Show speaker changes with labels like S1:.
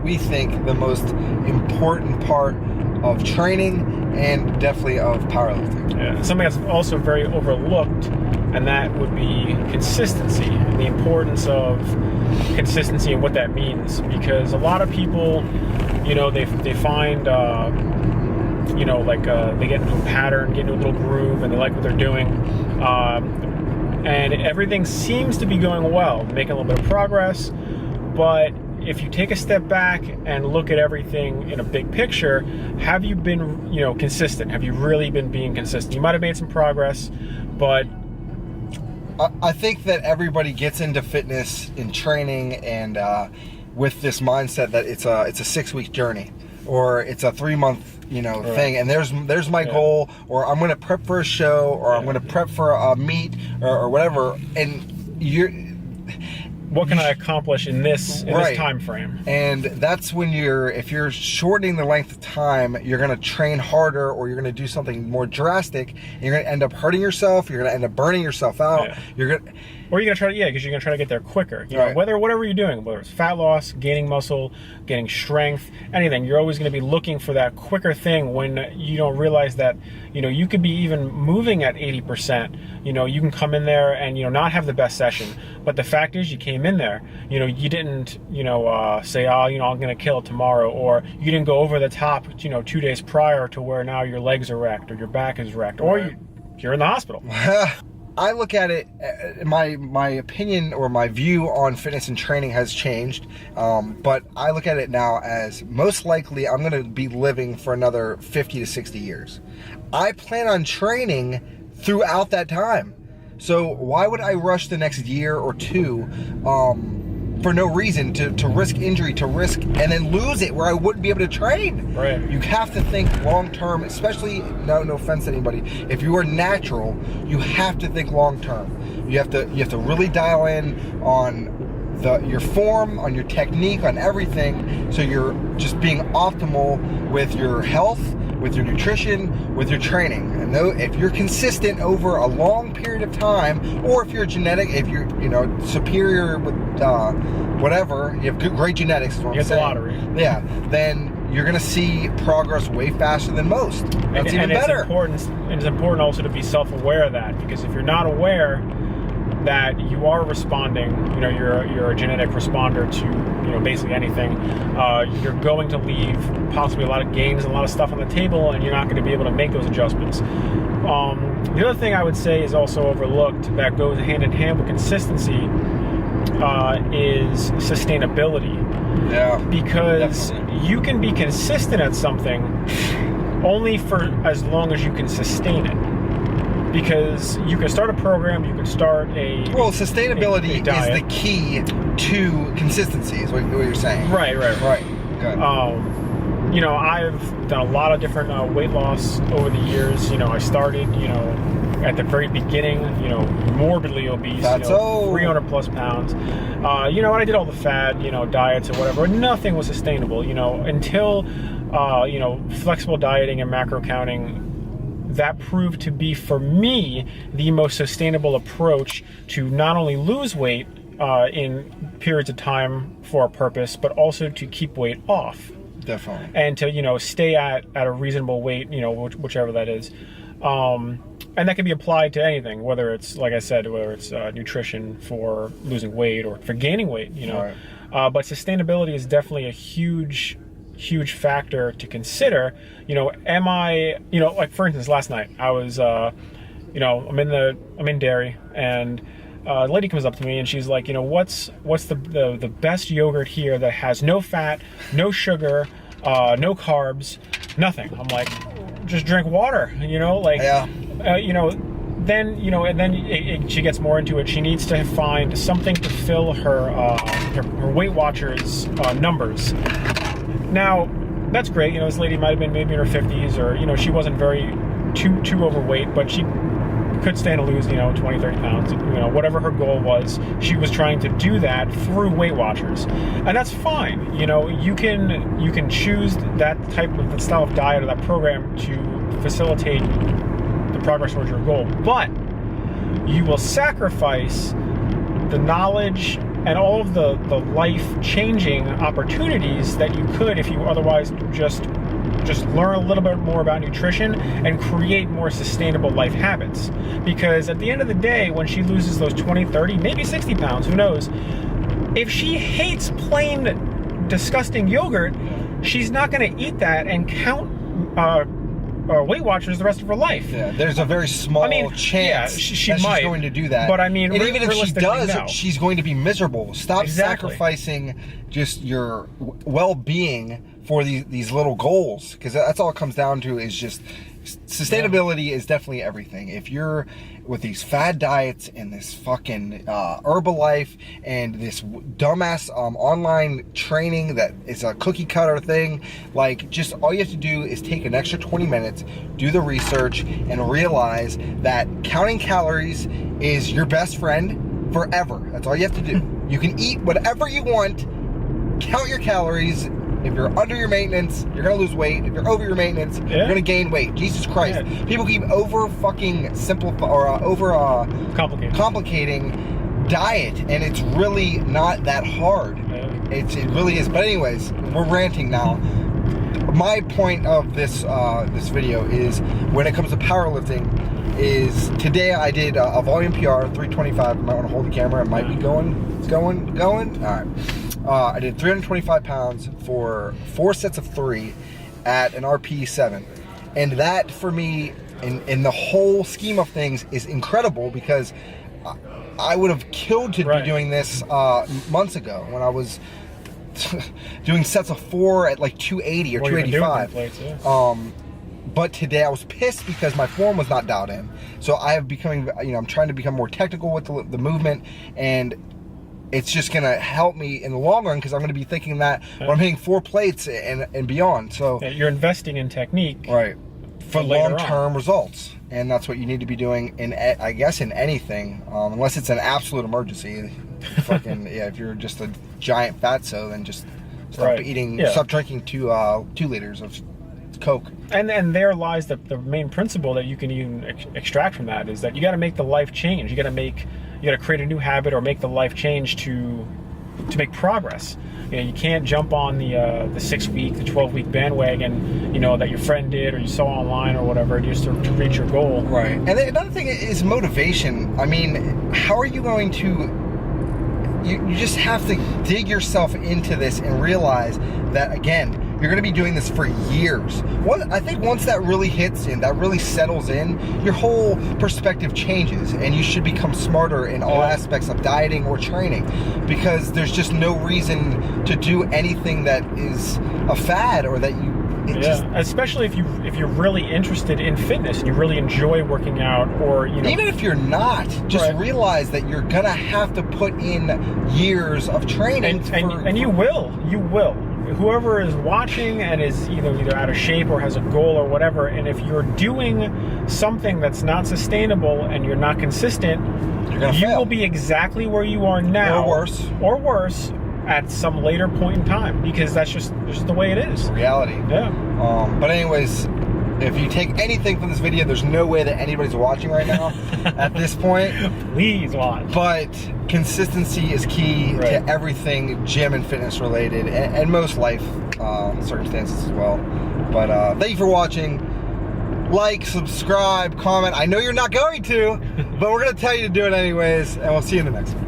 S1: we think the most important part of training and definitely of powerlifting.
S2: Yeah. Something that's also very overlooked, and that would be consistency, and the importance of consistency and what that means. Because a lot of people, they find, they get into a pattern, get into a little groove, and they like what they're doing. And everything seems to be going well, making a little bit of progress. But if you take a step back and look at everything in a big picture, have you been, consistent? Have you really been being consistent? You might have made some progress, but
S1: I think that everybody gets into fitness and training and with this mindset that it's a 6-week journey or it's a 3-month thing, and there's my goal, or I'm going to prep for a show, or I'm going to prep for a meet or whatever, and
S2: what can I accomplish in this time frame?
S1: And that's when if you're shortening the length of time, you're going to train harder, or you're going to do something more drastic, and you're going to end up hurting yourself. You're going to end up burning yourself out.
S2: Yeah. Or you're going to try because you're going to try to get there quicker. Whatever you're doing, whether it's fat loss, gaining muscle, getting strength, anything, you're always going to be looking for that quicker thing when you don't realize that, you could be even moving at 80%. You can come in there and, not have the best session. But the fact is you came in there, you didn't, say, I'm going to kill it tomorrow. Or you didn't go over the top, 2 days prior to where now your legs are wrecked or your back is wrecked. Or you're in the hospital.
S1: I look at it, my opinion or my view on fitness and training has changed, but I look at it now as most likely I'm going to be living for another 50 to 60 years. I plan on training throughout that time. So why would I rush the next year or two for no reason to risk injury, to risk and then lose it where I wouldn't be able to train?
S2: Right.
S1: You have to think long term, especially, no offense to anybody, if you are natural, you have to think long term. You have to really dial in on your form, on your technique, on everything, so you're just being optimal with your health, with your nutrition, with your training. And if you're consistent over a long period of time, or if you're genetic, if you're superior with whatever, you have great genetics,
S2: you get the lottery.
S1: Yeah, then you're gonna see progress way faster than most. That's even better.
S2: It's important also to be self-aware of that, because if you're not aware that you are responding, you're a genetic responder to, basically anything, you're going to leave possibly a lot of gains and a lot of stuff on the table, and you're not going to be able to make those adjustments. The other thing I would say is also overlooked that goes hand in hand with consistency is sustainability.
S1: Yeah.
S2: Because
S1: definitely.
S2: You can be consistent at something only for as long as you can sustain it. Because you can start a program, you can start
S1: sustainability
S2: a diet.
S1: Is the key to consistency, is what you're saying.
S2: Right.
S1: Good.
S2: I've done a lot of different weight loss over the years. I started, at the very beginning, morbidly obese, 300 plus pounds. And I did all the fad, diets or whatever. Nothing was sustainable, until, flexible dieting and macro counting. That proved to be, for me, the most sustainable approach to not only lose weight in periods of time for a purpose, but also to keep weight off.
S1: Definitely.
S2: And to, stay at a reasonable weight, whichever that is. And that can be applied to anything, whether it's, like I said, whether it's nutrition for losing weight or for gaining weight,
S1: Right.
S2: But sustainability is definitely a huge factor to consider. Am I, like for instance, last night I was, I'm in dairy, and a lady comes up to me and she's like, what's the best yogurt here that has no fat, no sugar, no carbs, nothing? I'm like, just drink water,
S1: Yeah.
S2: Then she gets more into it. She needs to find something to fill her Weight Watchers numbers. Now, that's great. This lady might have been maybe in her 50s, or, she wasn't too overweight, but she could stand to lose, 20, 30 pounds, whatever her goal was. She was trying to do that through Weight Watchers. And that's fine. You can choose that type of style of diet or that program to facilitate the progress towards your goal. But you will sacrifice the knowledge and all of the life-changing opportunities that you could if you otherwise just learn a little bit more about nutrition and create more sustainable life habits. Because at the end of the day, when she loses those 20, 30, maybe 60 pounds, who knows, if she hates plain disgusting yogurt, she's not going to eat that and count Weight Watchers the rest of her life.
S1: Yeah, there's a very small chance
S2: she
S1: that
S2: might,
S1: she's going to do that.
S2: But I mean,
S1: and even if she does,
S2: no.
S1: she's going to be miserable. Stop
S2: Exactly.
S1: sacrificing just your well-being for these little goals, because that's all it comes down to. Is just sustainability is definitely everything. If you're with these fad diets and this fucking Herbalife and this dumbass online training that is a cookie cutter thing, like, just all you have to do is take an extra 20 minutes, do the research, and realize that counting calories is your best friend forever. That's all you have to do. You can eat whatever you want, count your calories. If you're under your maintenance, you're gonna lose weight. If you're over your maintenance, you're gonna gain weight. Jesus Christ!
S2: Yeah.
S1: People keep over fucking complicating diet, and it's really not that hard.
S2: Yeah.
S1: It really is. But anyways, we're ranting now. My point of this this video is, when it comes to powerlifting, is today I did a volume PR 325. I might want to hold the camera. It might be going. It's going. All right. I did 325 pounds for 4 sets of 3 at an RPE 7. And that, for me, in the whole scheme of things, is incredible, because I would have killed to be doing this months ago when I was doing sets of 4 at like 280 or 285.
S2: Plates, yeah.
S1: But today I was pissed because my form was not dialed in. So I have becoming, I'm trying to become more technical with the movement, and it's just gonna help me in the long run, because I'm gonna be thinking that when I'm hitting 4 plates and beyond. So
S2: you're investing in technique,
S1: right, for
S2: later
S1: long-term
S2: on.
S1: results, and that's what you need to be doing in, I guess, in anything, unless it's an absolute emergency. Fucking yeah, if you're just a giant fatso, then just stop eating, stop drinking 2 liters of Coke.
S2: And there lies the main principle that you can even extract from that, is that you got to make the life change. You got to create a new habit or make the life change to make progress. You can't jump on the 6-week, the 12-week bandwagon, that your friend did or you saw online or whatever, just to reach your goal.
S1: Right. And then another thing is motivation. I mean, how are you going to? You just have to dig yourself into this and realize that, again, you're going to be doing this for years. I think once that really hits in, that really settles in, your whole perspective changes, and you should become smarter in all aspects of dieting or training, because there's just no reason to do anything that is a fad or that you.
S2: Especially if you're really interested in fitness and you really enjoy working out, or
S1: even if you're not, just realize that you're gonna have to put in years of training,
S2: and you will. Whoever is watching and is either out of shape or has a goal or whatever, and if you're doing something that's not sustainable and you're not consistent, you will be exactly where you are now, or worse at some later point in time, because that's just the way it is.
S1: Reality.
S2: Yeah.
S1: But anyways, if you take anything from this video, there's no way that anybody's watching right now at this point.
S2: Please watch.
S1: But consistency is key to everything gym and fitness related, and most life circumstances as well. But thank you for watching. Like, subscribe, comment. I know you're not going to, but we're going to tell you to do it anyways, and we'll see you in the next one.